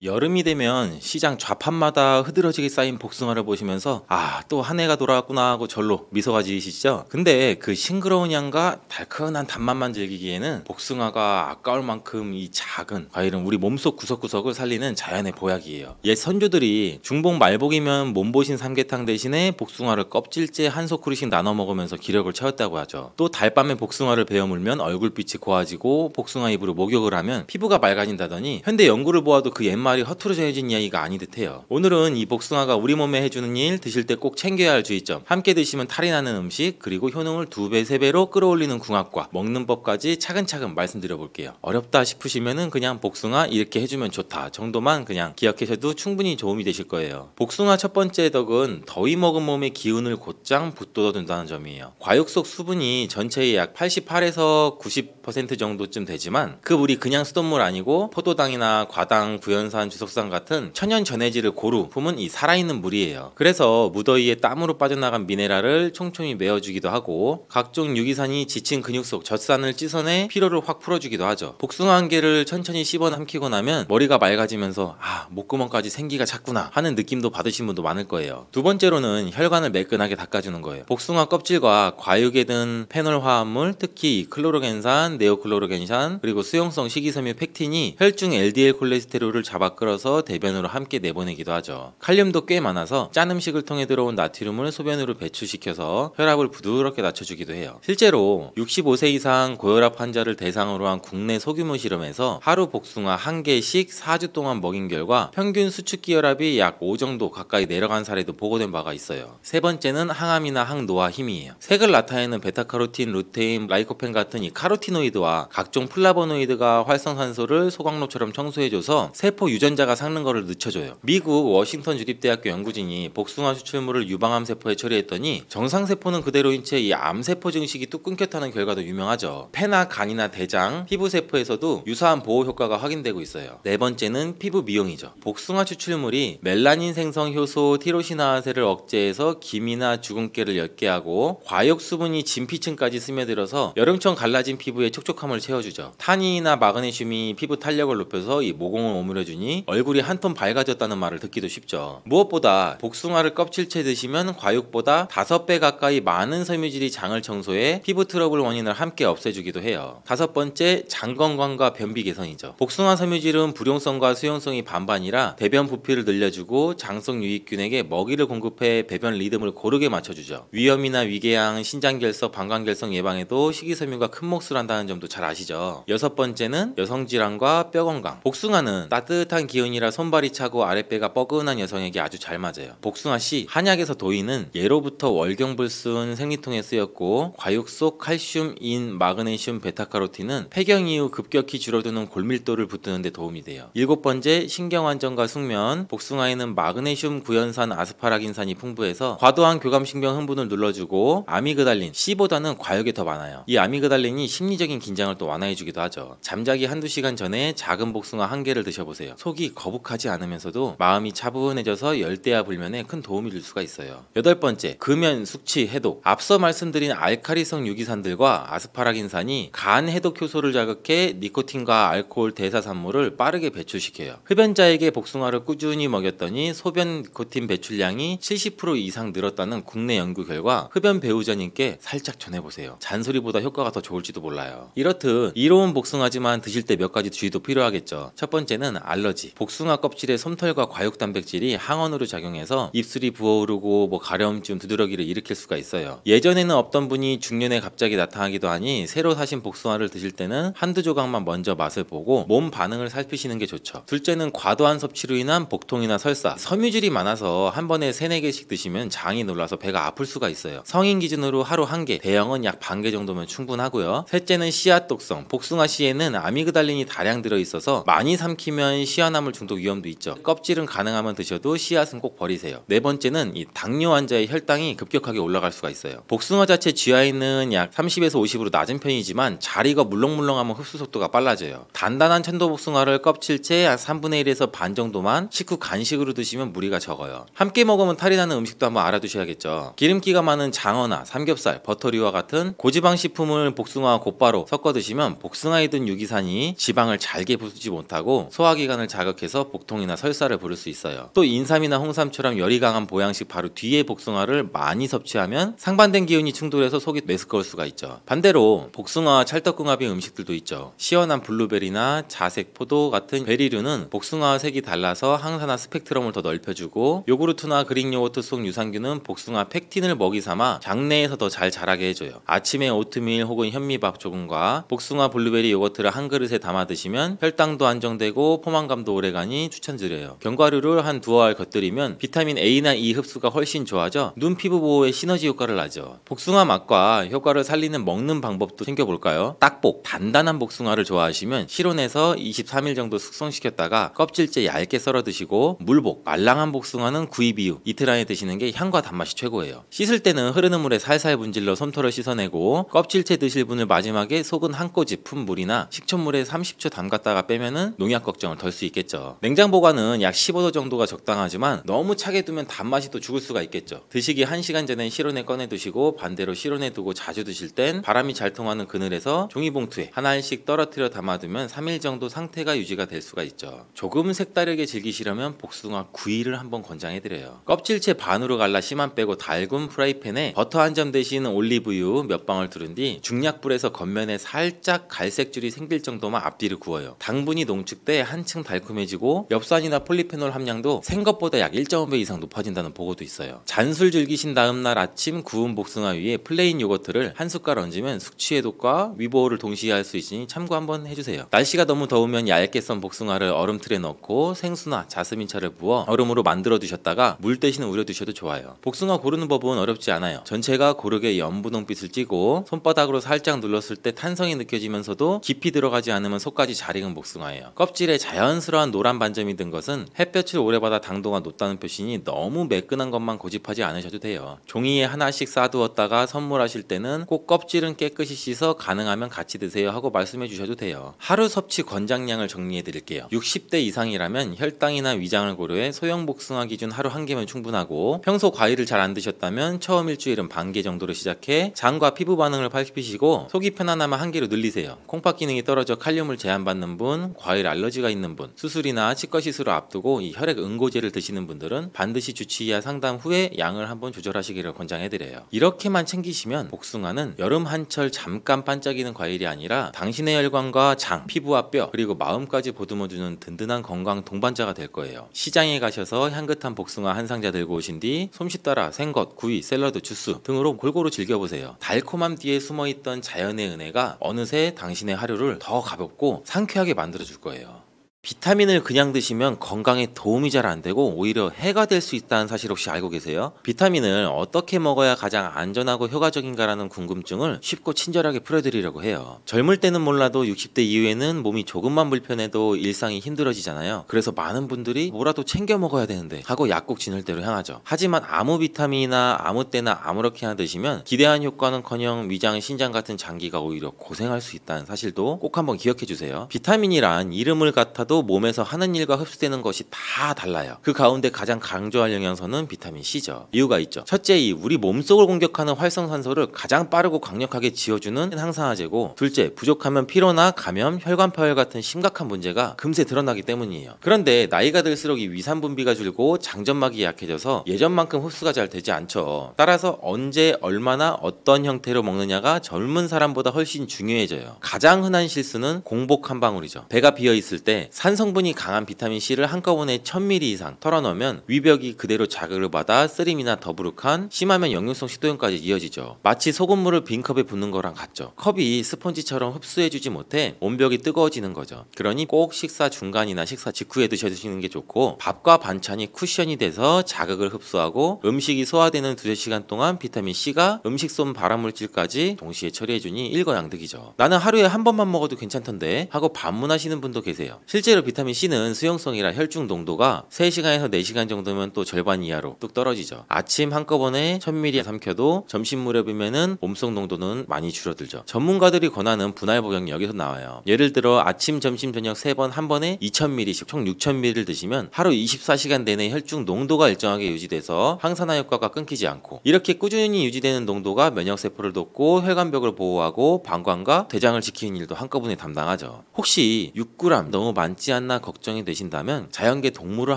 여름이 되면 시장 좌판마다 흐드러지게 쌓인 복숭아를 보시면서 또 한 해가 돌아왔구나 하고 절로 미소가 지으시죠? 근데 그 싱그러운 향과 달큰한 단맛만 즐기기에는 복숭아가 아까울 만큼 이 작은 과일은 우리 몸속 구석구석을 살리는 자연의 보약이에요. 옛 선조들이 중복 말복이면 몸보신 삼계탕 대신에 복숭아를 껍질째 한 소쿠리씩 나눠 먹으면서 기력을 채웠다고 하죠. 또 달밤에 복숭아를 베어 물면 얼굴빛이 고와지고 복숭아 잎으로 목욕을 하면 피부가 맑아진다더니 현대 연구를 보아도 그 옛말이 허투루져진 이야기가 아니 듯해요. 오늘은 이 복숭아가 우리 몸에 해주는 일, 드실 때 꼭 챙겨야 할 주의점, 함께 드시면 탈이 나는 음식, 그리고 효능을 2배, 3배로 끌어올리는 궁합과 먹는 법까지 차근차근 말씀드려 볼게요. 어렵다 싶으시면은 그냥 복숭아 이렇게 해주면 좋다 정도만 그냥 기억하셔도 충분히 도움이 되실 거예요. 복숭아 첫 번째 덕은 더위 먹은 몸의 기운을 곧장 북돋워준다는 점이에요. 과육 속 수분이 전체의 약 88에서 90% 정도쯤 되지만 그 물이 그냥 수돗물 아니고 포도당이나 과당, 구연산, 주석산 같은 천연 전해질을 고루 품은 이 살아있는 물이에요. 그래서 무더위에 땀으로 빠져나간 미네랄을 촘촘히 메워주기도 하고 각종 유기산이 지친 근육 속 젖산을 씻어내 피로를 확 풀어주기도 하죠. 복숭아 한 개를 천천히 씹어 삼키고 나면 머리가 맑아지면서 목구멍까지 생기가 찼구나 하는 느낌도 받으신 분도 많을 거예요. 두 번째로는 혈관을 매끈하게 닦아주는 거예요. 복숭아 껍질과 과육에 든 페놀 화합물, 특히 이 클로로겐산, 네오클로로겐산, 그리고 수용성 식이섬유 펙틴이 혈중 LDL 콜레스테롤을 잡아 끌어서 대변으로 함께 내보내기도 하죠. 칼륨도 꽤 많아서 짠 음식을 통해 들어온 나트륨을 소변으로 배출시켜서 혈압을 부드럽게 낮춰주기도 해요. 실제로 65세 이상 고혈압 환자를 대상으로 한 국내 소규모 실험에서 하루 복숭아 한 개씩 4주 동안 먹인 결과 평균 수축기 혈압이 약 5 정도 가까이 내려간 사례도 보고된 바가 있어요. 세 번째는 항암이나 항노화 힘이에요. 색을 나타내는 베타카로틴, 루테인, 라이코펜 같은 이 카로티노이드와 각종 플라보노이드가 활성산소를 소광로처럼 청소해줘서 세포 유전자가 삭는 것을 늦춰줘요. 미국 워싱턴 주립대학교 연구진이 복숭아 추출물을 유방암 세포에 처리했더니 정상 세포는 그대로인 채 이 암세포 증식이 뚝 끊겼다는 결과도 유명하죠. 폐나 간이나 대장, 피부 세포에서도 유사한 보호 효과가 확인되고 있어요. 네 번째는 피부 미용이죠. 복숭아 추출물이 멜라닌 생성 효소 티로시나아세를 억제해서 기미나 주근깨를 옅게 하고 과육 수분이 진피층까지 스며들어서 여름처럼 갈라진 피부에 촉촉함을 채워주죠. 탄닌이나 마그네슘이 피부 탄력을 높여서 이 모공을 오므려주니 얼굴이 한 톤 밝아졌다는 말을 듣기도 쉽죠. 무엇보다 복숭아를 껍질째 드시면 과육보다 5배 가까이 많은 섬유질이 장을 청소해 피부 트러블 원인을 함께 없애주기도 해요. 다섯 번째, 장 건강과 변비 개선이죠. 복숭아 섬유질은 불용성과 수용성이 반반이라 대변 부피를 늘려주고 장성 유익균에게 먹이를 공급해 배변 리듬을 고르게 맞춰주죠. 위염이나 위궤양, 신장결석, 방광결석 예방에도 식이섬유가 큰 몫을 한다는 점도 잘 아시죠. 여섯 번째는 여성질환과 뼈 건강. 복숭아는 따뜻한 기운이라 손발이 차고 아랫배가 뻐근한 여성에게 아주 잘 맞아요. 복숭아씨 한약에서 도인은 예로부터 월경불순 생리통에 쓰였고 과육 속 칼슘, 인, 마그네슘, 베타카로틴은 폐경 이후 급격히 줄어드는 골밀도를 붙드는 데 도움이 돼요. 일곱 번째, 신경안정과 숙면. 복숭아에는 마그네슘, 구연산, 아스파라긴산이 풍부해서 과도한 교감신경 흥분을 눌러주고 아미그달린, C보다는 과육에 더 많아요. 이 아미그달린이 심리적인 긴장을 또 완화해주기도 하죠. 잠자기 한두 시간 전에 작은 복숭아 한 개를 드셔보세요. 속이 거북하지 않으면서도 마음이 차분해져서 열대야 불면에 큰 도움이 줄 수가 있어요. 여덟 번째, 금연, 숙취, 해독. 앞서 말씀드린 알카리성 유기산들과 아스파라긴산이 간 해독 효소를 자극해 니코틴과 알코올 대사산물을 빠르게 배출시켜요. 흡연자에게 복숭아를 꾸준히 먹였더니 소변 니코틴 배출량이 70% 이상 늘었다는 국내 연구 결과 흡연 배우자님께 살짝 전해보세요. 잔소리보다 효과가 더 좋을지도 몰라요. 이렇듯 이로운 복숭아지만 드실 때 몇 가지 주의도 필요하겠죠. 첫 번째는 알러지. 복숭아 껍질의 솜털과 과육 단백질이 항원으로 작용해서 입술이 부어오르고 가려움증, 두드러기를 일으킬 수가 있어요. 예전에는 없던 분이 중년에 갑자기 나타나기도 하니 새로 사신 복숭아를 드실 때는 한두 조각만 먼저 맛을 보고 몸 반응을 살피시는 게 좋죠. 둘째는 과도한 섭취로 인한 복통이나 설사. 섬유질이 많아서 한 번에 3-4개씩 드시면 장이 놀라서 배가 아플 수가 있어요. 성인 기준으로 하루 1개, 대형은 약 반 개 정도면 충분하고요. 셋째는 씨앗 독성. 복숭아 씨에는 아미그달린이 다량 들어있어서 많이 삼키면 씨앗나물 중독 위험도 있죠. 껍질은 가능하면 드셔도 씨앗은 꼭 버리세요. 네 번째는 이 당뇨 환자의 혈당이 급격하게 올라갈 수가 있어요. 복숭아 자체 GI는 약 30에서 50으로 낮은 편이지만 잘 익어 물렁물렁하면 흡수 속도가 빨라져요. 단단한 천도복숭아를 껍질째 한 3분의 1에서 반 정도만 식후 간식으로 드시면 무리가 적어요. 함께 먹으면 탈이 나는 음식도 한번 알아두셔야겠죠. 기름기가 많은 장어나 삼겹살, 버터류와 같은 고지방 식품을 복숭아와 곧바로 섞어 드시면 복숭아에 든 유기산이 지방을 잘게 부수지 못하고 소화기관을 자극해서 복통이나 설사를 부를 수 있어요. 또 인삼이나 홍삼처럼 열이 강한 보양식 바로 뒤에 복숭아를 많이 섭취하면 상반된 기운이 충돌해서 속이 메스꺼울 수가 있죠. 반대로 복숭아와 찰떡궁합인 음식들도 있죠. 시원한 블루베리나 자색 포도 같은 베리류는 복숭아와 색이 달라서 항산화 스펙트럼을 더 넓혀주고, 요구르트나 그릭 요거트 속 유산균은 복숭아 팩틴을 먹이 삼아 장내에서 더 잘 자라게 해줘요. 아침에 오트밀 혹은 현미밥 조금과 복숭아 블루베리 요거트를 한 그릇에 담아 드시면 혈당도 안정되고 포만감도 오래가니 추천드려요. 견과류를 한 두어 알 곁들이면 비타민 A나 E 흡수가 훨씬 좋아져 눈 피부 보호에 시너지 효과를 나죠. 복숭아 맛과 효과를 살리는 먹는 방법도 챙겨볼까요? 딱복, 단단한 복숭아를 좋아하시면 실온에서 23일 정도 숙성시켰다가 껍질째 얇게 썰어 드시고, 물복, 말랑한 복숭아는 구입 이후 이틀 안에 드시는 게 향과 단맛이 최고예요. 씻을 때는 흐르는 물에 살살 문질러 솜털을 씻어내고, 껍질째 드실 분을 마지막에 속은 한 꼬집 푼 물이나 식초물에 30초 담갔다가 빼면은 농약 걱정을 덜 수 있겠죠. 냉장 보관은 약 15도 정도가 적당하지만 너무 차게 두면 단맛이 또 죽을 수가 있겠죠. 드시기 1시간 전에 실온에 꺼내 두시고, 반대로 실온에 두고 자주 드실 땐 바람이 잘 통하는 그늘에서 종이봉투에 하나 알씩 떨어뜨려 담아두면 3일 정도 상태가 유지가 될 수가 있죠. 조금 색다르게 즐기시려면 복숭아 구이를 한번 권장해드려요. 껍질째 반으로 갈라 씨만 빼고 달군 프라이팬에 버터 한 점 대신 올리브유 몇 방울 두른 뒤 중약불에서 겉면에 살짝 갈색줄이 생길 정도만 앞뒤를 구워요. 당분이 농축돼 한층 달콤해지고 엽산이나 폴리페놀 함량도 생것보다 약 1.5배 이상 높아진다는 보고도 있어요. 잔술 즐기신 다음날 아침 구운 복숭아 위에 플레인 요거트를 한 숟갈 얹으면 숙취 해독과 위보호를 동시에 할 수 있으니 참고 한번 해주세요. 날씨가 너무 더우면 얇게 썬 복숭아를 얼음틀에 넣고 생수나 자스민차를 부어 얼음으로 만들어 두셨다가 물 대신 우려 두셔도 좋아요. 복숭아 고르는 법은 어렵지 않아요. 전체가 고르게 연분홍빛을 띠고 손바닥으로 살짝 눌렀을 때 탄성이 느껴지면서도 깊이 들어가지 않으면 속까지 잘 익은 복숭아예요. 껍질에 자연스러운 노란 반점이 든 것은 햇볕을 오래 받아 당도가 높다는 표시니 너무 매끈한 것만 고집하지 않으셔도 돼요. 종이에 하나씩 싸두었다가 선물하실 때는 꼭 껍질은 깨끗이 씻어 가능하면 같이 드세요 하고 말씀해 주셔도 돼요. 하루 섭취 권장량을 정리해 드릴게요. 60대 이상이라면 혈당이나 위장을 고려해 소형 복숭아 기준 하루 1개면 충분하고, 평소 과일을 잘 안 드셨다면 처음 일주일은 반 개 정도로 시작해 장과 피부 반응을 살피시고 속이 편안하면 1개로 늘리세요. 콩팥 기능이 떨어져 칼륨을 제한받는 분, 과일 알러지가 있는 분, 수술이나 치과 시술을 앞두고 이 혈액 응고제를 드시는 분들은 반드시 주치 의와 상담 후에 양을 한번 조절하시기를 권장해드려요. 이렇게만 챙기시면 복숭아는 여름 한철 잠깐 반짝이는 과일이 아니라 당신의 혈관과 장, 피부와 뼈, 그리고 마음까지 보듬어주는 든든한 건강 동반자가 될 거예요. 시장에 가셔서 향긋한 복숭아 한 상자 들고 오신 뒤 솜씨 따라 생것, 구이, 샐러드, 주스 등으로 골고루 즐겨보세요. 달콤함 뒤에 숨어있던 자연의 은혜가 어느새 당신의 하루를 더 가볍고 상쾌하게 만들어줄 거예요. 비타민을 그냥 드시면 건강에 도움이 잘 안 되고 오히려 해가 될 수 있다는 사실 혹시 알고 계세요? 비타민을 어떻게 먹어야 가장 안전하고 효과적인가라는 궁금증을 쉽고 친절하게 풀어드리려고 해요. 젊을 때는 몰라도 60대 이후에는 몸이 조금만 불편해도 일상이 힘들어지잖아요. 그래서 많은 분들이 뭐라도 챙겨 먹어야 되는데 하고 약국 진열대로 향하죠. 하지만 아무 비타민이나 아무 때나 아무렇게나 드시면 기대한 효과는커녕 위장, 신장 같은 장기가 오히려 고생할 수 있다는 사실도 꼭 한번 기억해 주세요. 비타민이란 이름을 같아도 몸에서 하는 일과 흡수되는 것이 다 달라요. 그 가운데 가장 강조할 영양소는 비타민 C죠. 이유가 있죠. 첫째, 우리 몸속을 공격하는 활성산소를 가장 빠르고 강력하게 지어주는 항산화제고, 둘째, 부족하면 피로나 감염, 혈관 파열 같은 심각한 문제가 금세 드러나기 때문이에요. 그런데 나이가 들수록 이 위산 분비가 줄고 장점막이 약해져서 예전만큼 흡수가 잘 되지 않죠. 따라서 언제, 얼마나, 어떤 형태로 먹느냐가 젊은 사람보다 훨씬 중요해져요. 가장 흔한 실수는 공복 한 방울이죠. 배가 비어 있을 때 산 성분이 강한 비타민 C를 한꺼번에 1000ml 이상 털어넣으면 위벽이 그대로 자극을 받아 쓰림이나 더부룩한, 심하면 역류성 식도염까지 이어지죠. 마치 소금물을 빈 컵에 붓는 거랑 같죠. 컵이 스펀지처럼 흡수해주지 못해 온벽이 뜨거워지는 거죠. 그러니 꼭 식사 중간이나 식사 직후에 드셔주시는 게 좋고, 밥과 반찬이 쿠션이 돼서 자극을 흡수하고 음식이 소화되는 2~3시간 동안 비타민 C가 음식 속 발암물질까지 동시에 처리해주니 일거양득이죠. 나는 하루에 한 번만 먹어도 괜찮던데 하고 반문하시는 분도 계세요. 실제로 비타민 C는 수용성이라 혈중 농도가 3시간에서 4시간 정도면 또 절반 이하로 뚝 떨어지죠. 아침 한꺼번에 1000ml 삼켜도 점심 무렵이면은 몸속 농도는 많이 줄어들죠. 전문가들이 권하는 분할 복용이 여기서 나와요. 예를 들어 아침, 점심, 저녁 3번 한 번에 2000ml씩 총 6000ml를 드시면 하루 24시간 내내 혈중 농도가 일정하게 유지돼서 항산화 효과가 끊기지 않고, 이렇게 꾸준히 유지되는 농도가 면역세포를 돕고 혈관벽을 보호하고 방광과 대장을 지키는 일도 한꺼번에 담당하죠. 혹시 6g 너무 많지 많지 않나 걱정이 되신다면 자연계 동물을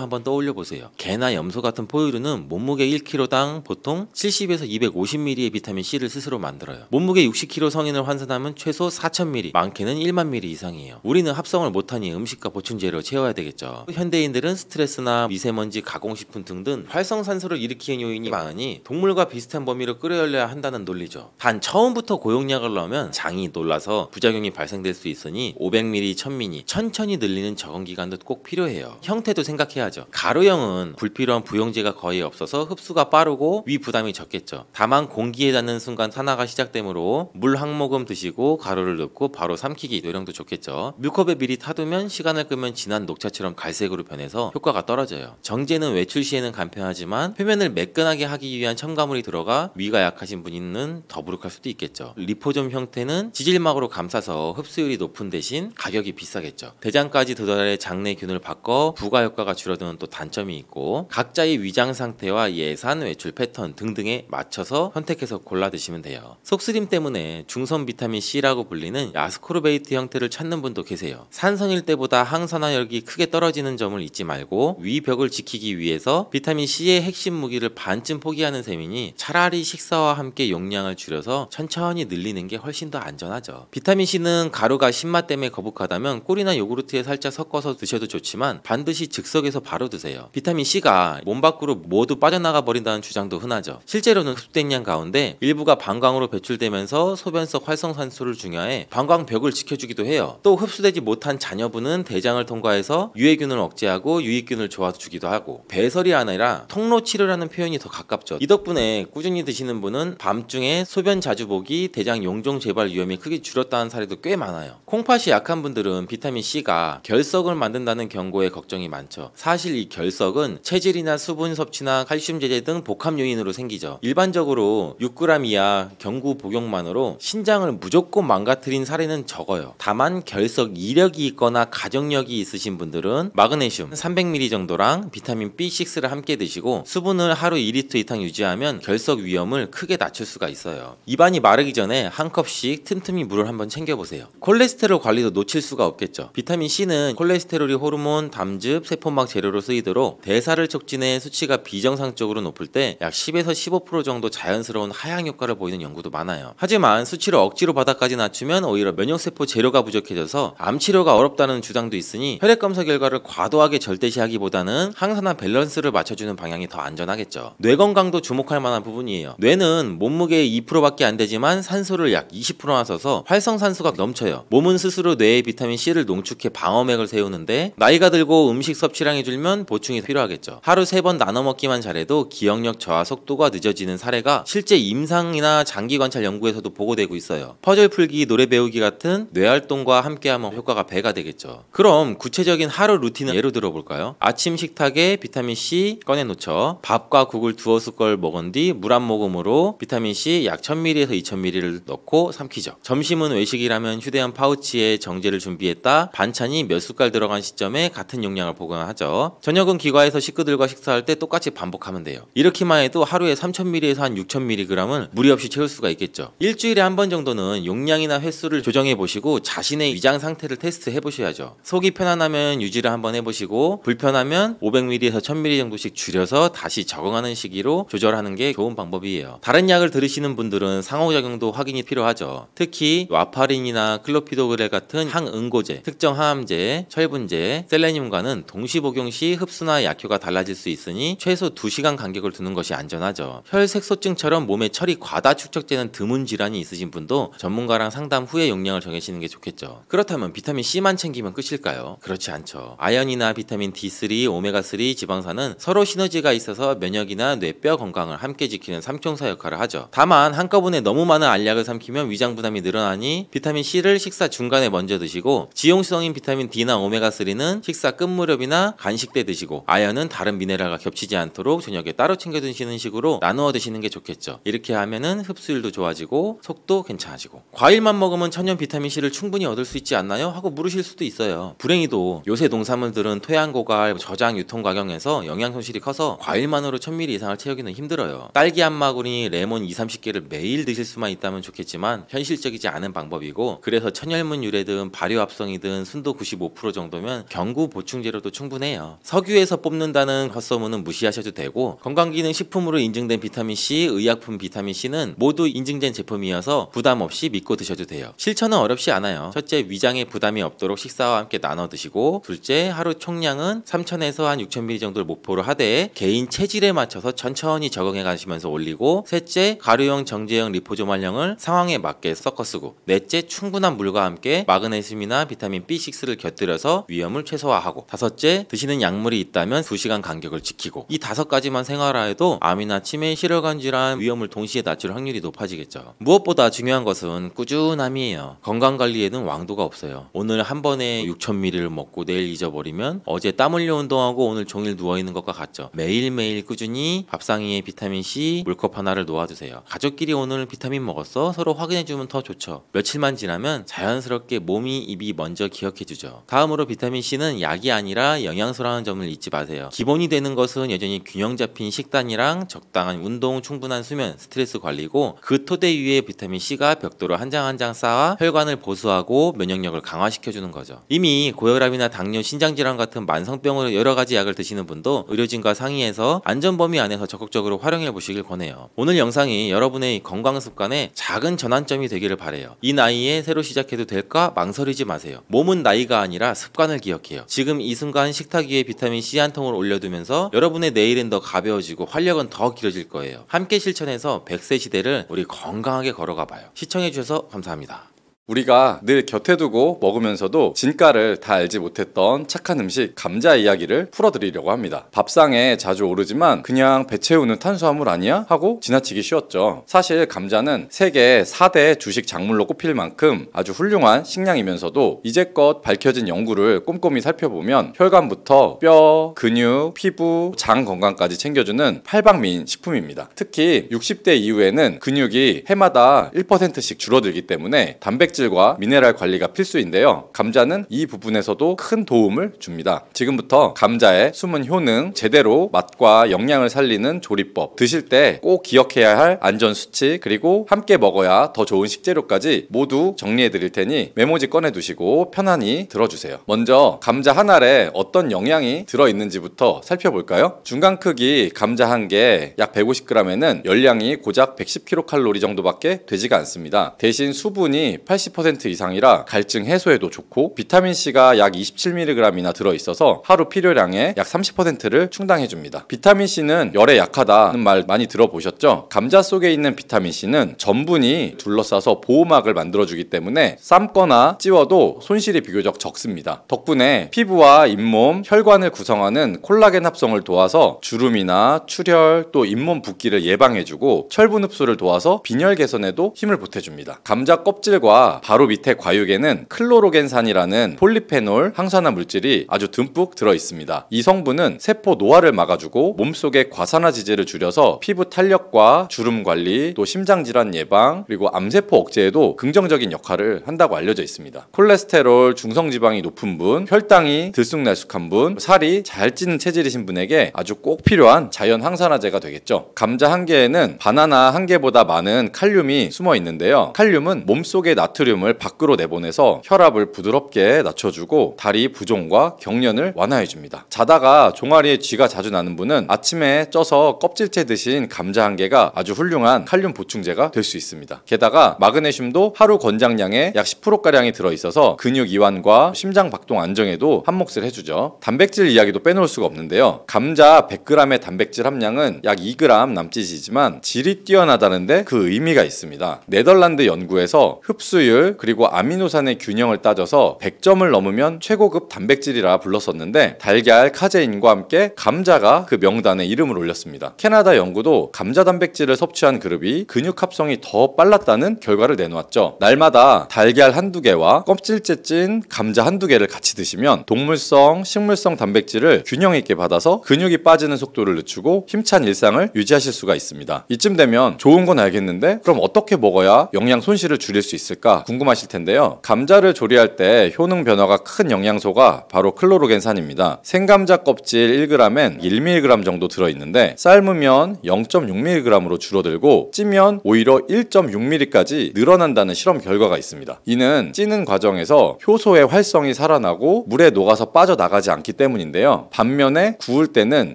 한번 떠올려 보세요. 개나 염소 같은 포유류는 몸무게 1kg당 보통 70에서 250ml의 비타민C를 스스로 만들어요. 몸무게 60kg 성인을 환산하면 최소 4000ml, 많게는 1만 ml 이상이에요. 우리는 합성을 못하니 음식과 보충제로 채워야 되겠죠. 현대인들은 스트레스나 미세먼지, 가공식품 등등 활성산소를 일으키는 요인이 많으니 동물과 비슷한 범위로 끌어올려야 한다는 논리죠. 단 처음부터 고용량을 넣으면 장이 놀라서 부작용이 발생될 수 있으니 500ml, 1000ml 천천히 늘리는 적응 기간도 꼭 필요해요. 형태도 생각해야죠. 가루형은 불필요한 부용제가 거의 없어서 흡수가 빠르고 위 부담이 적겠죠. 다만 공기에 닿는 순간 산화가 시작되므로 물 한 모금 드시고 가루를 넣고 바로 삼키기, 요령도 좋겠죠. 뮤컵에 미리 타두면 시간을 끄면 진한 녹차처럼 갈색으로 변해서 효과가 떨어져요. 정제는 외출 시에는 간편하지만 표면을 매끈하게 하기 위한 첨가물이 들어가 위가 약하신 분은 더부룩할 수도 있겠죠. 리포좀 형태는 지질막으로 감싸서 흡수율이 높은 대신 가격이 비싸겠죠. 대장까지 도달해 장내균을 바꿔 부가 효과가 줄어드는 또 단점이 있고 각자의 위장 상태와 예산, 외출 패턴 등등에 맞춰서 선택해서 골라 드시면 돼요. 속쓰림 때문에 중성 비타민 C라고 불리는 야스코르베이트 형태를 찾는 분도 계세요. 산성일 때보다 항산화력이 크게 떨어지는 점을 잊지 말고 위 벽을 지키기 위해서 비타민 C의 핵심 무기를 반쯤 포기하는 셈이니 차라리 식사와 함께 용량을 줄여서 천천히 늘리는 게 훨씬 더 안전하죠. 비타민 C는 가루가 신맛 때문에 거북하다면 꿀이나 요구르트에 살짝 섞어서 드셔도 좋지만 반드시 즉석에서 바로 드세요. 비타민 C가 몸 밖으로 모두 빠져나가 버린다는 주장도 흔하죠. 실제로는 흡수된 양 가운데 일부가 방광으로 배출되면서 소변 속 활성산소를 중화해 방광벽을 지켜주기도 해요. 또 흡수되지 못한 잔여분은 대장을 통과해서 유해균을 억제하고 유익균을 조아주기도 하고, 배설이 아니라 통로치료라는 표현이 더 가깝죠. 이 덕분에 꾸준히 드시는 분은 밤중에 소변 자주 보기, 대장 용종 재발 위험이 크게 줄었다는 사례도 꽤 많아요. 콩팥이 약한 분들은 비타민 C가 결석을 만든다는 경고에 걱정이 많죠. 사실 이 결석은 체질이나 수분 섭취나 칼슘 제제 등 복합 요인으로 생기죠. 일반적으로 6g 이하 경구 복용만으로 신장을 무조건 망가뜨린 사례는 적어요. 다만 결석 이력이 있거나 가족력이 있으신 분들은 마그네슘 300ml 정도랑 비타민 B6를 함께 드시고 수분을 하루 2리터 이상 유지하면 결석 위험을 크게 낮출 수가 있어요. 입안이 마르기 전에 한 컵씩 틈틈이 물을 한번 챙겨보세요. 콜레스테롤 관리도 놓칠 수가 없겠죠. 비타민 C는 콜레스테롤이 호르몬, 담즙, 세포막 재료로 쓰이도록 대사를 촉진해 수치가 비정상적으로 높을 때 약 10에서 15% 정도 자연스러운 하향 효과를 보이는 연구도 많아요. 하지만 수치를 억지로 바닥까지 낮추면 오히려 면역세포 재료가 부족해져서 암 치료가 어렵다는 주장도 있으니 혈액 검사 결과를 과도하게 절대시하기보다는 항산화 밸런스를 맞춰주는 방향이 더 안전하겠죠. 뇌 건강도 주목할 만한 부분이에요. 뇌는 몸무게의 2%밖에 안 되지만 산소를 약 20%나 써서 활성산소가 넘쳐요. 몸은 스스로 뇌에 비타민 C를 농축해 방어맥을 세우는데 나이가 들고 음식 섭취량이 줄면 보충이 필요하겠죠. 하루 3번 나눠 먹기만 잘해도 기억력 저하 속도가 늦어지는 사례가 실제 임상이나 장기 관찰 연구에서도 보고되고 있어요. 퍼즐 풀기, 노래 배우기 같은 뇌활동과 함께하면 효과가 배가 되겠죠. 그럼 구체적인 하루 루틴을 예로 들어볼까요? 아침 식탁에 비타민 C 꺼내놓죠. 밥과 국을 두어 숟갈 먹은 뒤 물 한 모금으로 비타민 C 약 1000ml에서 2000ml를 넣고 삼키죠. 점심은 외식이라면 휴대용 파우치에 정제를 준비했다 반찬이 몇 숟갈 들어간 시점에 같은 용량을 보관하죠. 저녁은 기과에서 식구들과 식사할 때 똑같이 반복하면 돼요. 이렇게만 해도 하루에 3000ml에서 한 6000mg을 무리 없이 채울 수가 있겠죠. 일주일에 한 번 정도는 용량이나 횟수를 조정해 보시고 자신의 위장 상태를 테스트해 보셔야죠. 속이 편안하면 유지를 한번 해보시고 불편하면 500ml에서 1000ml 정도씩 줄여서 다시 적응하는 시기로 조절하는 게 좋은 방법이에요. 다른 약을 들으시는 분들은 상호작용도 확인이 필요하죠. 특히 와파린이나 클로피도그렐 같은 항응고제, 특정 항암제, 철분제, 셀레늄과는 동시 복용 시 흡수나 약효가 달라질 수 있으니 최소 2시간 간격을 두는 것이 안전하죠. 혈색소증처럼 몸에 철이 과다 축적되는 드문 질환이 있으신 분도 전문가랑 상담 후에 용량을 정하시는 게 좋겠죠. 그렇다면 비타민 C만 챙기면 끝일까요? 그렇지 않죠. 아연이나 비타민 D3, 오메가3, 지방산은 서로 시너지가 있어서 면역이나 뇌뼈 건강을 함께 지키는 삼총사 역할을 하죠. 다만 한꺼번에 너무 많은 알약을 삼키면 위장 부담이 늘어나니 비타민 C를 식사 중간에 먼저 드시고 지용성인 비타민 D나 오메가3는 식사 끝 무렵이나 간식 때 드시고 아연은 다른 미네랄과 겹치지 않도록 저녁에 따로 챙겨 드시는 식으로 나누어 드시는 게 좋겠죠. 이렇게 하면은 흡수율도 좋아지고 속도 괜찮아지고. 과일만 먹으면 천연 비타민 C를 충분히 얻을 수 있지 않나요? 하고 물으실 수도 있어요. 불행히도 요새 농산물들은 토양 고갈, 저장 유통 과정에서 영양 손실이 커서 과일만으로 1000ml 이상을 채우기는 힘들어요. 딸기 한 마구니, 레몬 2-30개를 매일 드실 수만 있다면 좋겠지만 현실적이지 않은 방법이고, 그래서 천혈문 유래든 발효 합성이든 순도 5% 정도면 경구 보충제로도 충분해요. 석유에서 뽑는다는 헛소문은 무시하셔도 되고 건강기능식품으로 인증된 비타민C, 의약품 비타민C는 모두 인증된 제품이어서 부담 없이 믿고 드셔도 돼요. 실천은 어렵지 않아요. 첫째, 위장에 부담이 없도록 식사와 함께 나눠 드시고, 둘째, 하루 총량은 3,000에서 한 6,000ml 정도를 목표로 하되 개인 체질에 맞춰서 천천히 적응해 가시면서 올리고, 셋째, 가루형, 정제형, 리포조말형을 상황에 맞게 섞어 쓰고, 넷째, 충분한 물과 함께 마그네슘이나 비타민 B6를 곁들여서 위험을 최소화하고, 다섯째, 드시는 약물이 있다면 2시간 간격을 지키고. 이 5가지만 생활화해도 암이나 치매, 실혈관 질환 위험을 동시에 낮출 확률이 높아지겠죠. 무엇보다 중요한 것은 꾸준함이에요. 건강관리에는 왕도가 없어요. 오늘 한 번에 6,000ml를 먹고 내일 잊어버리면 어제 땀 흘려 운동하고 오늘 종일 누워있는 것과 같죠. 매일매일 꾸준히 밥상위에 비타민C 물컵 하나를 놓아두세요. 가족끼리 오늘 비타민 먹었어? 서로 확인해주면 더 좋죠. 며칠만 지나면 자연스럽게 몸이 입이 먼저 기억해주죠. 다음으로 비타민C는 약이 아니라 영양소라는 점을 잊지 마세요. 기본이 되는 것은 여전히 균형 잡힌 식단이랑 적당한 운동, 충분한 수면, 스트레스 관리고, 그 토대 위에 비타민C가 벽돌을 한 장 한 장 쌓아 혈관을 보수하고 면역력을 강화시켜주는 거죠. 이미 고혈압이나 당뇨, 신장질환 같은 만성병으로 여러가지 약을 드시는 분도 의료진과 상의해서 안전범위 안에서 적극적으로 활용해 보시길 권해요. 오늘 영상이 여러분의 건강습관에 작은 전환점이 되기를 바래요. 이 나이에 새로 시작해도 될까? 망설이지 마세요. 몸은 나이가 아니라 습관을 기억해요. 지금 이 순간 식탁 위에 비타민C 한 통을 올려두면서 여러분의 내일은 더 가벼워지고 활력은 더 길어질 거예요. 함께 실천해서 100세 시대를 우리 건강하게 걸어가 봐요. 시청해주셔서 감사합니다. 우리가 늘 곁에 두고 먹으면서도 진가를 다 알지 못했던 착한 음식 감자 이야기를 풀어드리려고 합니다. 밥상에 자주 오르지만 그냥 배 채우는 탄수화물 아니야? 하고 지나치기 쉬웠죠. 사실 감자는 세계 4대 주식 작물로 꼽힐 만큼 아주 훌륭한 식량이면서도 이제껏 밝혀진 연구를 꼼꼼히 살펴보면 혈관부터 뼈, 근육, 피부, 장 건강까지 챙겨주는 팔방미인 식품입니다. 특히 60대 이후에는 근육이 해마다 1%씩 줄어들기 때문에 단백질 과 미네랄 관리가 필수인데요. 감자는 이 부분에서도 큰 도움을 줍니다. 지금부터 감자의 숨은 효능, 제대로 맛과 영양을 살리는 조리법, 드실 때 꼭 기억해야 할 안전 수칙, 그리고 함께 먹어야 더 좋은 식재료까지 모두 정리해 드릴 테니 메모지 꺼내 두시고 편안히 들어주세요. 먼저 감자 한 알에 어떤 영양이 들어있는지부터 살펴볼까요? 중간 크기 감자 한 개 약 150g에는 열량이 고작 110kcal 정도밖에 되지가 않습니다. 대신 수분이 80% 이상이라 갈증 해소에도 좋고, 비타민C가 약 27mg이나 들어있어서 하루 필요량의 약 30%를 충당해줍니다. 비타민C는 열에 약하다는 말 많이 들어보셨죠? 감자 속에 있는 비타민C는 전분이 둘러싸서 보호막을 만들어주기 때문에 삶거나 찌워도 손실이 비교적 적습니다. 덕분에 피부와 잇몸, 혈관을 구성하는 콜라겐 합성을 도와서 주름이나 출혈, 또 잇몸 붓기를 예방해주고 철분 흡수를 도와서 빈혈 개선에도 힘을 보태줍니다. 감자 껍질과 바로 밑에 과육에는 클로로겐산이라는 폴리페놀 항산화 물질이 아주 듬뿍 들어있습니다. 이 성분은 세포 노화를 막아주고 몸속의 과산화지제를 줄여서 피부 탄력과 주름 관리, 또 심장질환 예방, 그리고 암세포 억제에도 긍정적인 역할을 한다고 알려져 있습니다. 콜레스테롤, 중성지방이 높은 분, 혈당이 들쑥날쑥한 분, 살이 잘 찌는 체질이신 분에게 아주 꼭 필요한 자연 항산화제가 되겠죠. 감자 한 개에는 바나나 한 개보다 많은 칼륨이 숨어 있는데요. 칼륨은 몸속의 나트륨을 밖으로 내보내서 혈압을 부드럽게 낮춰주고 다리 부종과 경련을 완화해줍니다. 자다가 종아리에 쥐가 자주 나는 분은 아침에 쪄서 껍질째 드신 감자 한 개가 아주 훌륭한 칼륨 보충제가 될 수 있습니다. 게다가 마그네슘도 하루 권장량의 약 10%가량이 들어있어서 근육 이완과 심장 박동 안정에도 한몫을 해주죠. 단백질 이야기도 빼놓을 수가 없는데요. 감자 100g의 단백질 함량은 약 2g 남짓이지만 질이 뛰어나다는데 그 의미가 있습니다. 네덜란드 연구에서 흡수율 그리고 아미노산의 균형을 따져서 100점을 넘으면 최고급 단백질이라 불렀었는데, 달걀, 카제인과 함께 감자가 그 명단에 이름을 올렸습니다. 캐나다 연구도 감자 단백질을 섭취한 그룹이 근육 합성이 더 빨랐다는 결과를 내놓았죠. 날마다 달걀 한두 개와 껍질째 찐 감자 한두 개를 같이 드시면 동물성, 식물성 단백질을 균형 있게 받아서 근육이 빠지는 속도를 늦추고 힘찬 일상을 유지하실 수가 있습니다. 이쯤 되면 좋은 건 알겠는데 그럼 어떻게 먹어야 영양 손실을 줄일 수 있을까 효능일까 궁금하실 텐데요. 감자를 조리할 때 효능 변화가 큰 영양소가 바로 클로로겐산입니다. 생감자 껍질 1g엔 1mg 정도 들어있는데 삶으면 0.6mg으로 줄어들고 찌면 오히려 1.6mm까지 늘어난다는 실험 결과가 있습니다. 이는 찌는 과정에서 효소의 활성이 살아나고 물에 녹아서 빠져나가지 않기 때문인데요. 반면에 구울 때는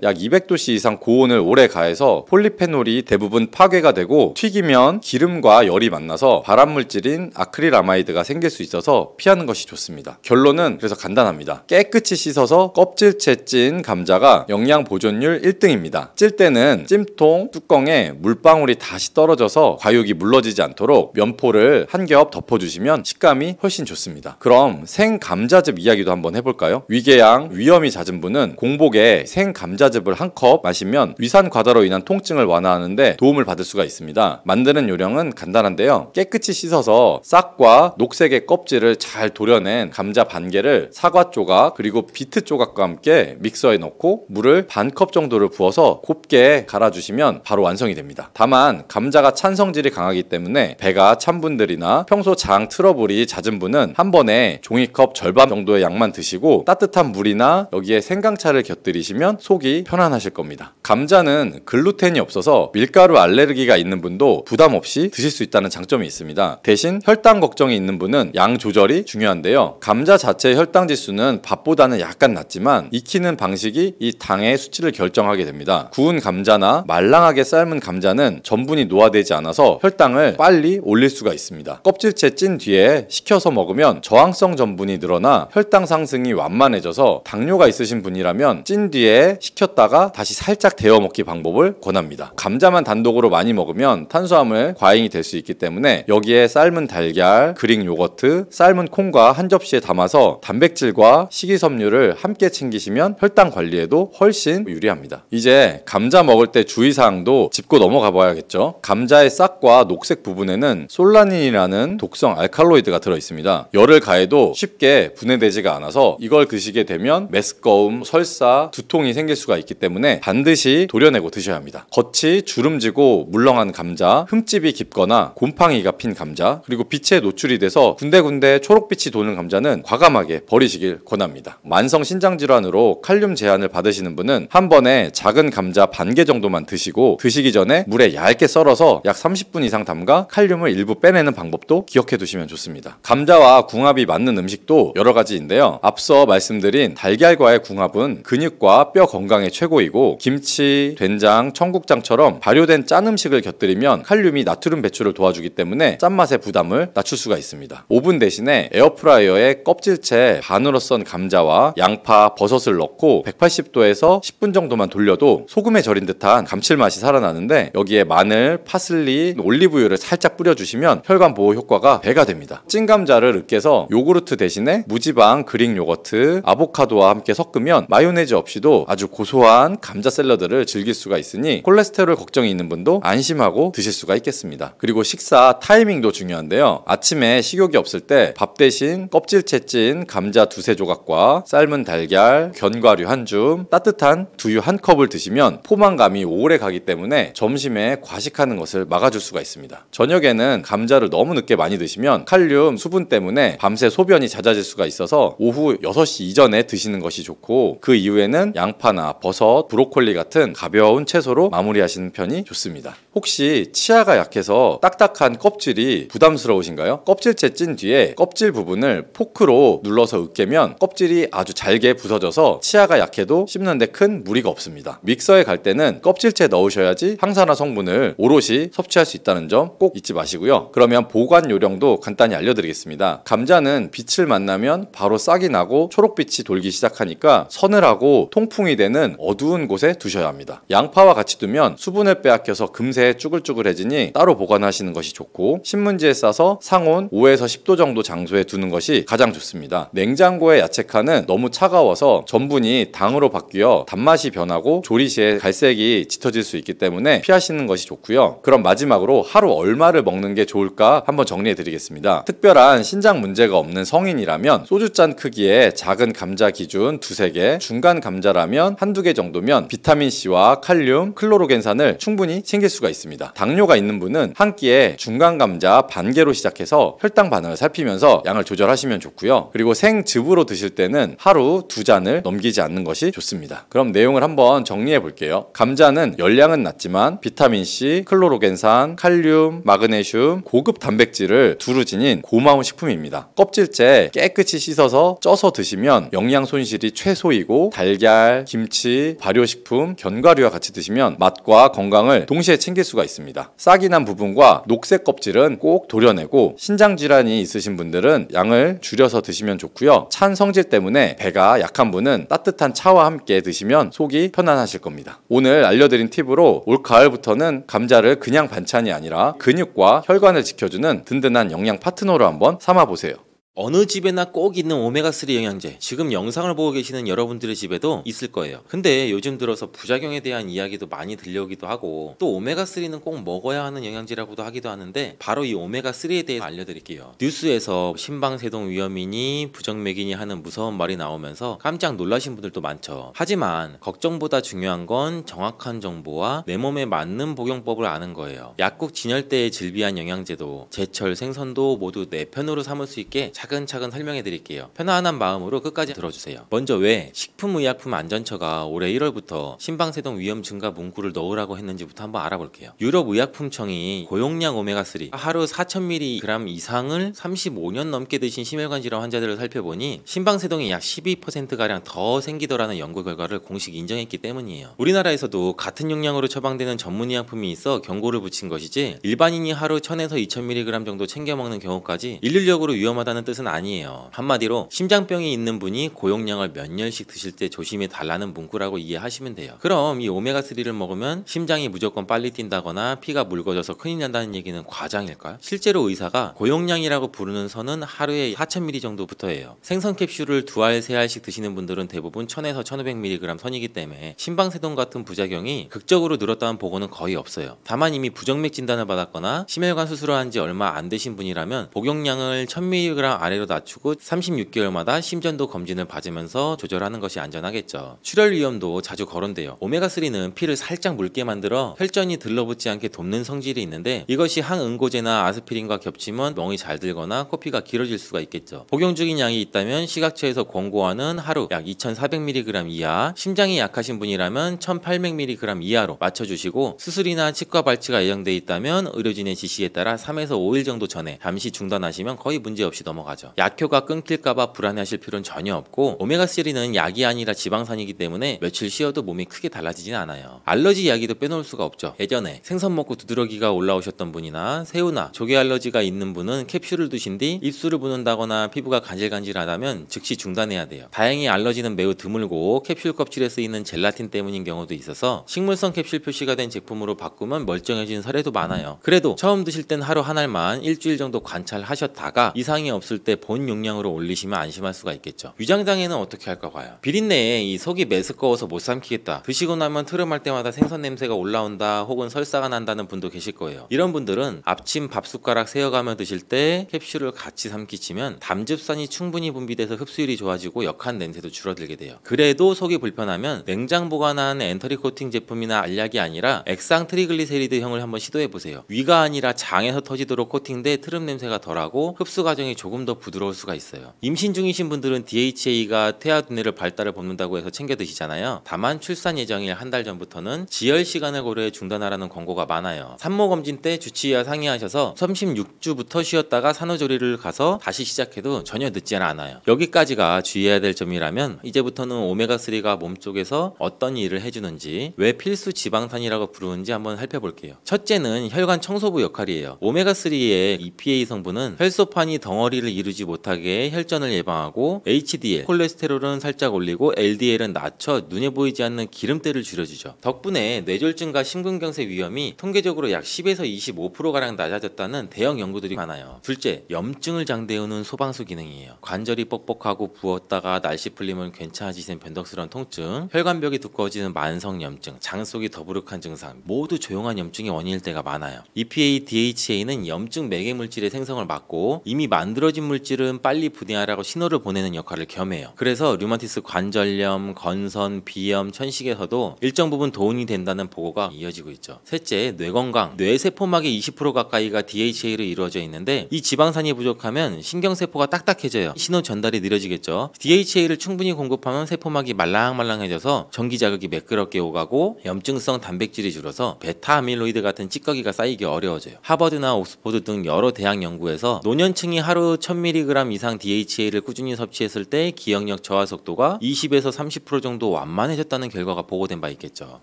약 200도씨 이상 고온을 오래 가해서 폴리페놀이 대부분 파괴가 되고 튀기면 기름과 열이 만나서 발암물질인 아크릴아마이드가 생길 수 있어서 피하는 것이 좋습니다. 결론은 그래서 간단합니다. 깨끗이 씻어서 껍질째 찐 감자가 영양 보존율 1등입니다. 찔 때는 찜통 뚜껑에 물방울이 다시 떨어져서 과육이 물러지지 않도록 면포를 한 겹 덮어주시면 식감이 훨씬 좋습니다. 그럼 생감자즙 이야기도 한번 해볼까요? 위궤양, 위염이 잦은 분은 공복에 생감자즙을 한 컵 마시면 위산 과다로 인한 통증을 완화하는데 도움을 받을 수가 있습니다. 만드는 요령은 간단한데요. 깨끗이 씻어서 싹과 녹색의 껍질을 잘 도려낸 감자 반 개를 사과 조각 그리고 비트 조각과 함께 믹서에 넣고 물을 반 컵 정도를 부어서 곱게 갈아주시면 바로 완성이 됩니다. 다만 감자가 찬 성질이 강하기 때문에 배가 찬 분들이나 평소 장 트러블이 잦은 분은 한 번에 종이컵 절반 정도의 양만 드시고 따뜻한 물이나 여기에 생강차를 곁들이시면 속이 편안하실 겁니다. 감자는 글루텐이 없어서 밀가루 알레르기가 있는 분도 부담 없이 드실 수 있다는 장점이 있습니다. 대신 혈당 걱정이 있는 분은 양 조절이 중요한데요. 감자 자체의 혈당 지수는 밥보다는 약간 낮지만 익히는 방식이 이 당의 수치를 결정하게 됩니다. 구운 감자나 말랑하게 삶은 감자는 전분이 노화되지 않아서 혈당을 빨리 올릴 수가 있습니다. 껍질째 찐 뒤에 식혀서 먹으면 저항성 전분이 늘어나 혈당 상승이 완만해져서 당뇨가 있으신 분이라면 찐 뒤에 식혔다가 다시 살짝 데워 먹기 방법을 권합니다. 감자만 단독으로 많이 먹으면 탄수화물 과잉이 될 수 있기 때문에 여기에 삶은 달걀, 그릭 요거트, 삶은 콩과 한 접시에 담아서 단백질과 식이섬유를 함께 챙기시면 혈당 관리에도 훨씬 유리합니다. 이제 감자 먹을 때 주의사항도 짚고 넘어가 봐야겠죠. 감자의 싹과 녹색 부분에는 솔라닌이라는 독성 알칼로이드가 들어있습니다. 열을 가해도 쉽게 분해되지가 않아서 이걸 드시게 되면 메스꺼움, 설사, 두통이 생길 수가 있기 때문에 반드시 도려내고 드셔야 합니다. 겉이 주름지고 물렁한 감자, 흠집이 깊거나 곰팡이가 핀 감자, 그리고 빛에 노출이 돼서 군데군데 초록빛이 도는 감자는 과감하게 버리시길 권합니다. 만성 신장질환으로 칼륨 제한을 받으시는 분은 한 번에 작은 감자 반 개 정도만 드시고 드시기 전에 물에 얇게 썰어서 약 30분 이상 담가 칼륨을 일부 빼내는 방법도 기억해 두시면 좋습니다. 감자와 궁합이 맞는 음식도 여러 가지인데요. 앞서 말씀드린 달걀과의 궁합은 근육과 뼈 건강에 최고이고 김치, 된장, 청국장처럼 발효된 짠 음식을 곁들이면 칼륨이 나트륨 배출을 도와주기 때문에 짠맛의 부담을 낮출 수가 있습니다. 오븐 대신에 에어프라이어에 껍질째 반으로 썬 감자와 양파, 버섯을 넣고 180도에서 10분 정도만 돌려도 소금에 절인 듯한 감칠맛이 살아나는데 여기에 마늘, 파슬리, 올리브유를 살짝 뿌려주시면 혈관 보호 효과가 배가 됩니다. 찐 감자를 으깨서 요구르트 대신에 무지방 그릭 요거트, 아보카도와 함께 섞으면 마요네즈 없이도 아주 고소한 감자 샐러드를 즐길 수가 있으니 콜레스테롤 걱정이 있는 분도 안심하고 드실 수가 있겠습니다. 그리고 식사 타이밍도 중요한데요. 아침에 식욕이 없을 때 밥 대신 껍질째 찐 감자 두세 조각과 삶은 달걀, 견과류 한 줌, 따뜻한 두유 한 컵을 드시면 포만감이 오래 가기 때문에 점심에 과식하는 것을 막아줄 수가 있습니다. 저녁에는 감자를 너무 늦게 많이 드시면 칼륨, 수분 때문에 밤새 소변이 잦아질 수가 있어서 오후 6시 이전에 드시는 것이 좋고 그 이후에는 양파나 버섯, 브로콜리 같은 가벼운 채소로 마무리하시는 편이 좋습니다. 혹시 치아가 약해서 딱딱한 껍질이 부담스러우신가요? 껍질째 찐 뒤에 껍질 부분을 포크로 눌러서 으깨면 껍질이 아주 잘게 부서져서 치아가 약해도 씹는데 큰 무리가 없습니다. 믹서에 갈 때는 껍질째 넣으셔야지 항산화 성분을 오롯이 섭취할 수 있다는 점 꼭 잊지 마시고요. 그러면 보관 요령도 간단히 알려드리겠습니다. 감자는 빛을 만나면 바로 싹이 나고 초록빛이 돌기 시작하니까 서늘하고 통풍이 되는 어두운 곳에 두셔야 합니다. 양파와 같이 두면 수분을 빼앗겨서 금세 쭈글쭈글해지니 따로 보관하시는 것이 좋고 신문지에 싸서 상온 5에서 10도 정도 장소에 두는 것이 가장 좋습니다. 냉장고의 야채칸은 너무 차가워서 전분이 당으로 바뀌어 단맛이 변하고 조리 시에 갈색이 짙어질 수 있기 때문에 피하시는 것이 좋고요. 그럼 마지막으로 하루 얼마를 먹는 게 좋을까 한번 정리해 드리겠습니다. 특별한 신장 문제가 없는 성인이라면 소주잔 크기의 작은 감자 기준 두세 개, 중간 감자라면 한두 개 정도면 비타민C와 칼륨, 클로로겐산을 충분히 챙길 수가 있습니다. 당뇨가 있는 분은 한 끼에 중간 감자 반 개로 시작해 시작해서 혈당 반응을 살피면서 양을 조절하시면 좋고요. 그리고 생즙으로 드실 때는 하루 2잔을 넘기지 않는 것이 좋습니다. 그럼 내용을 한번 정리해 볼게요. 감자는 열량은 낮지만 비타민C, 클로로겐산, 칼륨, 마그네슘, 고급 단백질을 두루 지닌 고마운 식품입니다. 껍질째 깨끗이 씻어서 쪄서 드시면 영양 손실이 최소이고 달걀, 김치, 발효식품, 견과류와 같이 드시면 맛과 건강을 동시에 챙길 수가 있습니다. 싹이 난 부분과 녹색 껍질은 꼭 도려내고 신장 질환이 있으신 분들은 양을 줄여서 드시면 좋고요. 찬 성질 때문에 배가 약한 분은 따뜻한 차와 함께 드시면 속이 편안하실 겁니다. 오늘 알려드린 팁으로 올 가을부터는 감자를 그냥 반찬이 아니라 근육과 혈관을 지켜주는 든든한 영양 파트너로 한번 삼아보세요. 어느 집에나 꼭 있는 오메가3 영양제, 지금 영상을 보고 계시는 여러분들의 집에도 있을 거예요. 근데 요즘 들어서 부작용에 대한 이야기도 많이 들려오기도 하고, 또 오메가3는 꼭 먹어야 하는 영양제라고도 하기도 하는데, 바로 이 오메가3에 대해서 알려드릴게요. 뉴스에서 심방세동 위험이니 부정맥이니 하는 무서운 말이 나오면서 깜짝 놀라신 분들도 많죠. 하지만 걱정보다 중요한 건 정확한 정보와 내 몸에 맞는 복용법을 아는 거예요. 약국 진열대에 질비한 영양제도 제철 생선도 모두 내 편으로 삼을 수 있게 차근차근 설명해 드릴게요. 편안한 마음으로 끝까지 들어주세요. 먼저 왜 식품의약품안전처가 올해 1월부터 심방세동 위험 증가 문구를 넣으라고 했는지부터 한번 알아볼게요. 유럽의약품청이 고용량 오메가3 하루 4,000mg 이상을 35년 넘게 드신 심혈관 질환 환자들을 살펴보니 심방세동이 약 12%가량 더 생기더라는 연구 결과를 공식 인정했기 때문이에요. 우리나라에서도 같은 용량으로 처방되는 전문의약품이 있어 경고를 붙인 것이지, 일반인이 하루 1000에서 2000mg 정도 챙겨 먹는 경우까지 일률적으로 위험하다는 뜻은 아니에요. 한마디로 심장병이 있는 분이 고용량을 몇 년씩 드실 때 조심해 달라는 문구라고 이해하시면 돼요. 그럼 이 오메가3를 먹으면 심장이 무조건 빨리 뛴다거나 피가 묽어져서 큰일 난다는 얘기는 과장일까요? 실제로 의사가 고용량이라고 부르는 선은 하루에 4000mg 정도부터예요. 생선 캡슐을 2알, 3알씩 드시는 분들은 대부분 1000에서 1500mg 선이기 때문에 심방세동 같은 부작용이 극적으로 늘었다는 보고는 거의 없어요. 다만 이미 부정맥 진단을 받았거나 심혈관 수술을 한 지 얼마 안 되신 분이라면 복용량을 1000mg 아래로 낮추고 36개월마다 심전도 검진을 받으면서 조절하는 것이 안전하겠죠. 출혈 위험도 자주 거론돼요. 오메가3는 피를 살짝 묽게 만들어 혈전이 들러붙지 않게 돕는 성질이 있는데, 이것이 항응고제나 아스피린과 겹치면 멍이 잘 들거나 코피가 길어질 수가 있겠죠. 복용 중인 양이 있다면 시각처에서 권고하는 하루 약 2400mg 이하, 심장이 약하신 분이라면 1800mg 이하로 맞춰주시고, 수술이나 치과 발치가 예정돼 있다면 의료진의 지시에 따라 3에서 5일 정도 전에 잠시 중단하시면 거의 문제없이 넘어가죠. 약효가 끊길까봐 불안해하실 필요는 전혀 없고, 오메가3는 약이 아니라 지방산이기 때문에 며칠 쉬어도 몸이 크게 달라지진 않아요. 알러지 이야기도 빼놓을 수가 없죠. 예전에 생선 먹고 두드러기가 올라오셨던 분이나 새우나 조개 알러지가 있는 분은 캡슐을 드신 뒤 입술을 붓는다거나 피부가 간질간질하다면 즉시 중단해야 돼요. 다행히 알러지는 매우 드물고 캡슐 껍질에 쓰이는 젤라틴 때문인 경우도 있어서 식물성 캡슐 표시가 된 제품으로 바꾸면 멀쩡해지는 사례도 많아요. 그래도 처음 드실 땐 하루 한 알만 일주일 정도 관찰하셨다가 이상이 없을 때 본 용량으로 올리시면 안심할 수가 있겠죠. 위장장애는 어떻게 할까 봐요. 비린내에 이 속이 메스꺼워서 못 삼키겠다, 드시고 나면 트름할 때마다 생선 냄새가 올라온다, 혹은 설사가 난다는 분도 계실 거예요. 이런 분들은 앞침 밥숟가락 세어가며 드실 때 캡슐을 같이 삼키시면 담즙산이 충분히 분비돼서 흡수율이 좋아지고 역한 냄새도 줄어들게 돼요. 그래도 속이 불편하면 냉장 보관한 엔터리 코팅 제품이나 알약이 아니라 액상 트리글리세리드형을 한번 시도해보세요. 위가 아니라 장에서 터지도록 코팅돼 트름 냄새가 덜하고 흡수 과정이 조금 더 부드러울 수가 있어요. 임신 중이신 분들은 DHA가 태아 두뇌를 발달을 돕는다고 해서 챙겨 드시잖아요. 다만 출산 예정일 한 달 전부터는 지혈 시간을 고려해 중단하라는 권고가 많아요. 산모 검진 때 주치의와 상의하셔서 36주부터 쉬었다가 산후조리를 가서 다시 시작해도 전혀 늦지 않아요. 여기까지가 주의해야 될 점이라면, 이제부터는 오메가3가 몸속에서 어떤 일을 해주는지, 왜 필수 지방산이라고 부르는지 한번 살펴볼게요. 첫째는 혈관 청소부 역할이에요. 오메가3의 EPA 성분은 혈소판이 덩어리를 이루지 못하게 혈전을 예방하고, HDL, 콜레스테롤은 살짝 올리고 LDL은 낮춰 눈에 보이지 않는 기름때를 줄여주죠. 덕분에 뇌졸중과 심근경색 위험이 통계적으로 약 10에서 25%가량 낮아졌다는 대형 연구들이 많아요. 둘째, 염증을 장대우는 소방수 기능이에요. 관절이 뻑뻑하고 부었다가 날씨 풀리면 괜찮아지는 변덕스러운 통증, 혈관벽이 두꺼워지는 만성 염증, 장 속이 더부룩한 증상, 모두 조용한 염증의 원인일 때가 많아요. EPA, DHA는 염증 매개물질의 생성을 막고, 이미 만들어진 유해진 물질은 빨리 분해하라고 신호를 보내는 역할을 겸해요. 그래서 류마티스 관절염, 건선, 비염, 천식에서도 일정 부분 도움이 된다는 보고가 이어지고 있죠. 셋째, 뇌건강. 뇌세포막의 20% 가까이가 DHA로 이루어져 있는데 이 지방산이 부족하면 신경세포가 딱딱해져요. 신호 전달이 느려지겠죠. DHA를 충분히 공급하면 세포막이 말랑말랑해져서 전기 자극이 매끄럽게 오가고 염증성 단백질이 줄어서 베타 아밀로이드 같은 찌꺼기가 쌓이기 어려워져요. 하버드나 옥스포드 등 여러 대학 연구에서 노년층이 하루 1000mg 이상 DHA를 꾸준히 섭취했을 때 기억력 저하 속도가 20에서 30% 정도 완만해졌다는 결과가 보고된 바 있겠죠.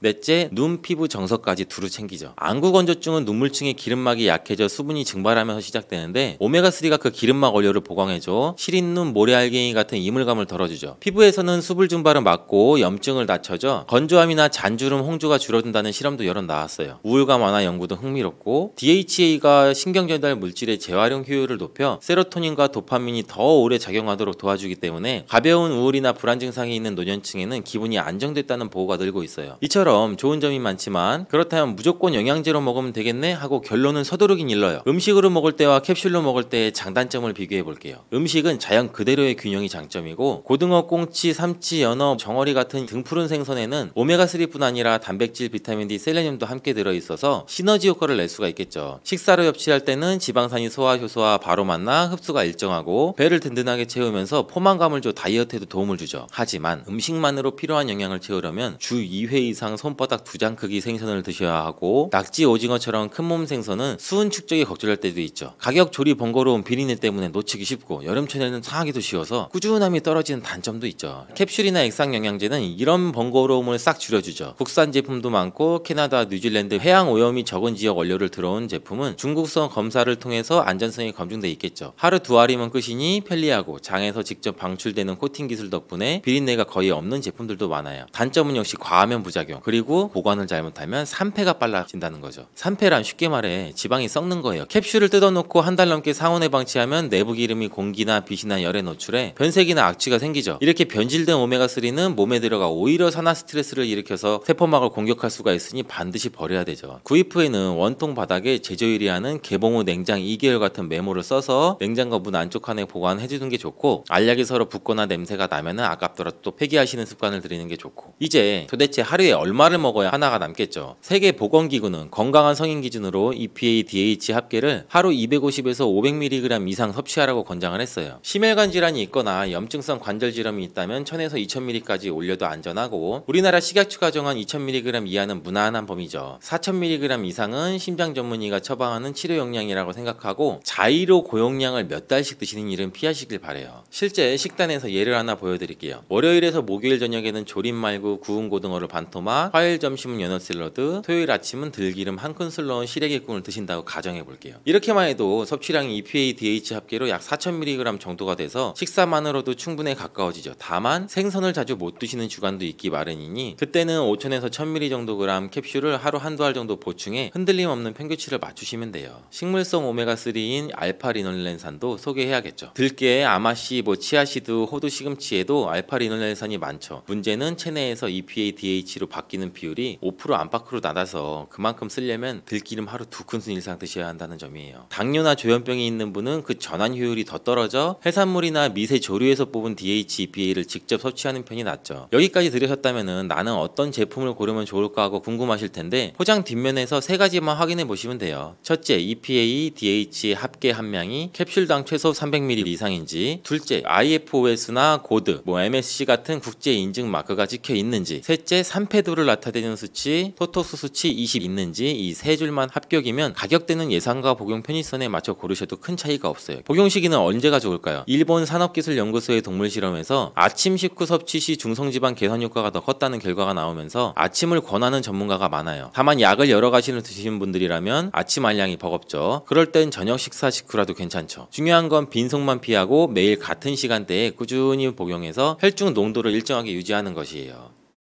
넷째, 눈, 피부, 정서까지 두루 챙기죠. 안구 건조증은 눈물층의 기름막이 약해져 수분이 증발하면서 시작되는데 오메가3가 그 기름막 원료를 보강해줘 시린눈, 모래알갱이 같은 이물감을 덜어주죠. 피부에서는 수분 증발을 막고 염증을 낮춰줘 건조함이나 잔주름, 홍조가 줄어든다는 실험도 여러 나왔어요. 우울감 완화 연구도 흥미롭고 DHA가 신경전달 물질의 재활용 효율을 높여 세로토닌과 도파민이 더 오래 작용하도록 도와주기 때문에 가벼운 우울이나 불안 증상이 있는 노년층에는 기분이 안정됐다는 보고가 늘고 있어요. 이처럼 좋은 점이 많지만 그렇다면 무조건 영양제로 먹으면 되겠네 하고 결론은 서두르긴 일러요. 음식으로 먹을 때와 캡슐로 먹을 때의 장단점을 비교해 볼게요. 음식은 자연 그대로의 균형이 장점이고 고등어, 꽁치, 삼치, 연어, 정어리 같은 등푸른 생선에는 오메가3뿐 아니라 단백질, 비타민 D, 셀레늄도 함께 들어있어서 시너지 효과를 낼 수가 있겠죠. 식사로 섭취할 때는 지방산이 소화 효소와 바로 만나 흡수가 일정하고 배를 든든하게 채우면서 포만감을 줘 다이어트에도 도움을 주죠. 하지만 음식만으로 필요한 영양을 채우려면 주 2회 이상 손바닥 2장 크기 생선을 드셔야 하고 낙지, 오징어처럼 큰 몸 생선은 수은 축적이 걱정할 때도 있죠. 가격 조리 번거로운 비린내 때문에 놓치기 쉽고 여름철에는 상하기도 쉬워서 꾸준함이 떨어지는 단점도 있죠. 캡슐이나 액상 영양제는 이런 번거로움을 싹 줄여주죠. 국산 제품도 많고 캐나다, 뉴질랜드 해양 오염이 적은 지역 원료를 들어온 제품은 중국성 검사를 통해서 안전성이 검증돼 있겠죠. 하루 2알이면 끝이니 편리하고 장에서 직접 방출되는 코팅 기술 덕분에 비린내가 거의 없는 제품들도 많아요. 단점은 역시 과하면 부작용, 그리고 보관을 잘못하면 산패가 빨라진다는 거죠. 산패란 쉽게 말해 지방이 썩는 거예요. 캡슐을 뜯어놓고 한 달 넘게 상온에 방치하면 내부 기름이 공기나 빛이나 열에 노출해 변색이나 악취가 생기죠. 이렇게 변질된 오메가3는 몸에 들어가 오히려 산화 스트레스를 일으켜서 세포막을 공격할 수가 있으니 반드시 버려야 되죠. 구입 후에는 원통 바닥에 제조일이하는 개봉 후 냉장 2개월 같은 메모를 써서 냉장고 문 안쪽 칸에 보관해주는 게 좋고 알약이 서로 붙거나 냄새가 나면은 아깝더라도 또 폐기하시는 습관을 들이는 게 좋고 이제 도대체 하루에 얼마를 먹어야 하나가 남겠죠. 세계보건기구는 건강한 성인 기준으로 EPA, DH 합계를 하루 250에서 500mg 이상 섭취하라고 권장을 했어요. 심혈관 질환이 있거나 염증성 관절 질염이 있다면 1000에서 2000mg까지 올려도 안전하고 우리나라 식약처가 정한 2000mg 이하는 무난한 범위죠. 4000mg 이상은 심장 전문의가 처방하는 치료 용량이라고 생각하고 자의로 고용량을 몇 달씩 드시는 일은 피하시길 바래요. 실제 식단에서 예를 하나 보여드릴게요. 월요일에서 목요일 저녁에는 조림 말고 구운 고등어를 반토막, 화요일 점심은 연어 샐러드, 토요일 아침은 들기름 한 큰술 넣은 시래기국을 드신다고 가정해 볼게요. 이렇게만 해도 섭취량이 EPA, DH 합계로 약 4000mg 정도가 돼서 식사만으로도 충분에 가까워지죠. 다만 생선을 자주 못 드시는 주간도 있기 마련이니 그때는 5000에서 1000mg 정도 그램 캡슐을 하루 한두 알 정도 보충해 흔들림 없는 평균치를 맞추시면 돼요. 식물성 오메가3인 알파리놀렌산도 소개해야겠죠. 들깨, 아마씨, 치아시드, 호두, 시금치에도 알파리놀렌산이 많죠. 문제는 체내에서 EPA, DH로 바뀌는 비율이 5% 안팎으로 낮아서 그만큼 쓰려면 들기름 하루 2큰술 이상 드셔야 한다는 점이에요. 당뇨나 조현병이 있는 분은 그 전환 효율이 더 떨어져 해산물이나 미세 조류에서 뽑은 DH, EPA를 직접 섭취하는 편이 낫죠. 여기까지 들으셨다면 나는 어떤 제품을 고르면 좋을까 하고 궁금하실 텐데 포장 뒷면에서 3가지만 확인해 보시면 돼요. 첫째, EPA, DH 합계 함량이 캡슐당 최소 300ml 이상인지, 둘째, IFOS나 고드, MSC 같은 국제 인증 마크가 찍혀 있는지, 셋째, 산패도를 나타내는 수치, 토톡스 수치 20 있는지 이 세 줄만 합격이면 가격대는 예상과 복용 편의성에 맞춰 고르셔도 큰 차이가 없어요. 복용 시기는 언제가 좋을까요? 일본 산업기술연구소의 동물 실험에서 아침 식후 섭취 시 중성지방 개선 효과가 더 컸다는 결과가 나오면서 아침을 권하는 전문가가 많아요. 다만 약을 여러 가지를 드시는 분들이라면 아침 알량이 버겁죠. 그럴 땐 저녁 식사 직후라도 괜찮죠. 중요한 건 빈속만 피하고 매일 같은 시간대에 꾸준히 복용해서 혈중 농도를 일정하게 유지하는 것이에요.